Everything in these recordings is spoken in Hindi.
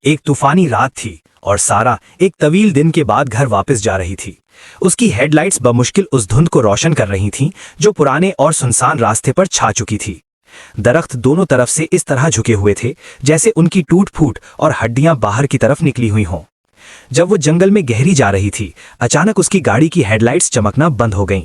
एक तूफानी रात थी और सारा एक तवील दिन के बाद घर वापस जा रही थी। उसकी हेडलाइट्स बमुश्किल उस धुंध को रोशन कर रही थीं जो पुराने और सुनसान रास्ते पर छा चुकी थी। दरख्त दोनों तरफ से इस तरह झुके हुए थे जैसे उनकी टूट-फूट और हड्डियां बाहर की तरफ निकली हुई हों। जब वो जंगल में गहरी जा रही थी, अचानक उसकी गाड़ी की हेडलाइट्स चमकना बंद हो गईं।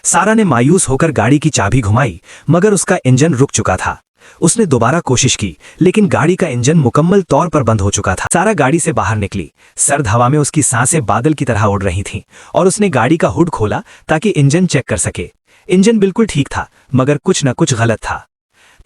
सारा ने मायूस होकर गाड़ी की चाबी घुमाई, मगर उसका इंजन रुक चुका था। उसने दोबारा कोशिश की, लेकिन गाड़ी का इंजन मुकम्मल तौर पर बंद हो चुका था। सारा गाड़ी से बाहर निकली। सर्द हवा में उसकी सांसें बादल की तरह उड़ रही थीं और उसने गाड़ी का हुड खोला ताकि इंजन चेक कर सके। इंजन बिल्कुल ठीक था, मगर कुछ न कुछ गलत था।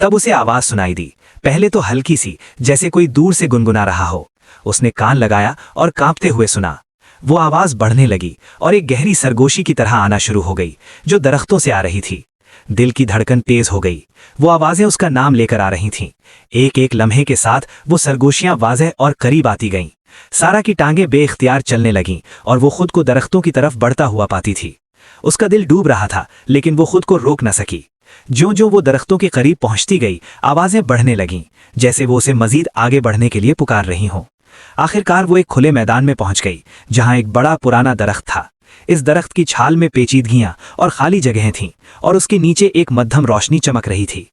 तब उसे आवाज सुनाई दी, पहले तो हल्की सी, जैसे कोई दूर से गुनगुना रहा हो। उसने कान लगाया और कांपते हुए सुना। वो आवाज बढ़ने लगी और एक गहरी सरगोशी की तरह आना शुरू हो गई, जो दरख्तों से आ रही थी। दिल की धड़कन तेज हो गई। वो आवाजें उसका नाम लेकर आ रही थीं। एक एक लम्हे के साथ वो सरगोशियां वाज़ेह और करीब आती गईं। सारा की टांगें बेइख्तियार चलने लगीं और वो खुद को दरख्तों की तरफ बढ़ता हुआ पाती थी। उसका दिल डूब रहा था, लेकिन वो खुद को रोक न सकी। ज्यों-ज्यों वो दरख्तों के करीब पहुंचती गई, आवाजें बढ़ने लगीं, जैसे वो उसे मजीद आगे बढ़ने के लिए पुकार रही हों। आखिरकार वो एक खुले मैदान में पहुंच गई, जहां एक बड़ा पुराना दरख्त था। इस दरख्त की छाल में पेचीदगियां और खाली जगहें थीं और उसके नीचे एक मध्यम रोशनी चमक रही थी।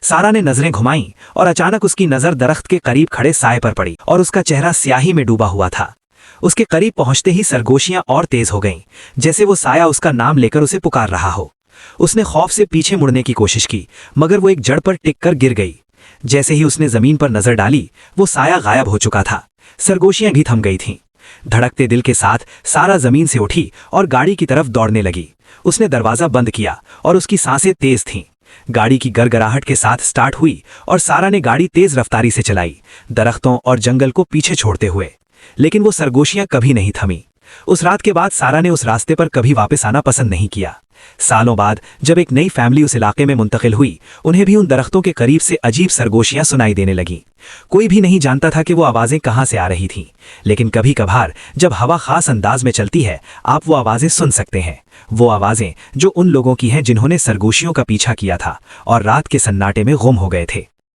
सारा ने नजरें घुमाईं और अचानक उसकी नजर दरख्त के करीब खड़े साए पर पड़ी और उसका चेहरा स्याही में डूबा हुआ था। उसके करीब पहुंचते ही सरगोशियां और तेज हो गईं, जैसे वो साया उसका नाम लेकर उसे पुकार रहा हो। उसने खौफ से पीछे मुड़ने की कोशिश की, मगर वो एक जड़ पर टिककर गिर गई। जैसे ही उसने जमीन पर नजर डाली, वो साया गायब हो चुका था। सरगोशियां भी थम गई थीं। धड़कते दिल के साथ सारा जमीन से उठी और गाड़ी की तरफ दौड़ने लगी। उसने दरवाजा बंद किया और उसकी सांसें तेज थीं। गाड़ी की गड़गड़ाहट के साथ स्टार्ट हुई और सारा ने गाड़ी तेज रफ्तारी से चलाई, दरख्तों और जंगल को पीछे छोड़ते हुए। लेकिन वो सरगोशियां कभी नहीं थमी। उस रात के बाद सारा ने उस रास्ते पर कभी वापस आना पसंद नहीं किया। सालों बाद जब एक नई फैमिली उस इलाके में मुंतकिल हुई, उन्हें भी उन दरख्तों के करीब से अजीब सरगोशियां सुनाई देने लगीं। कोई भी नहीं जानता था कि वो आवाजें कहां से आ रही थीं, लेकिन कभी कभार जब हवा खास अंदाज में चलती है, आप वो आवाजें सुन सकते हैं। वो आवाजें जो उन लोगों की हैं जिन्होंने सरगोशियों का पीछा किया था और रात के सन्नाटे में गुम हो गए थे।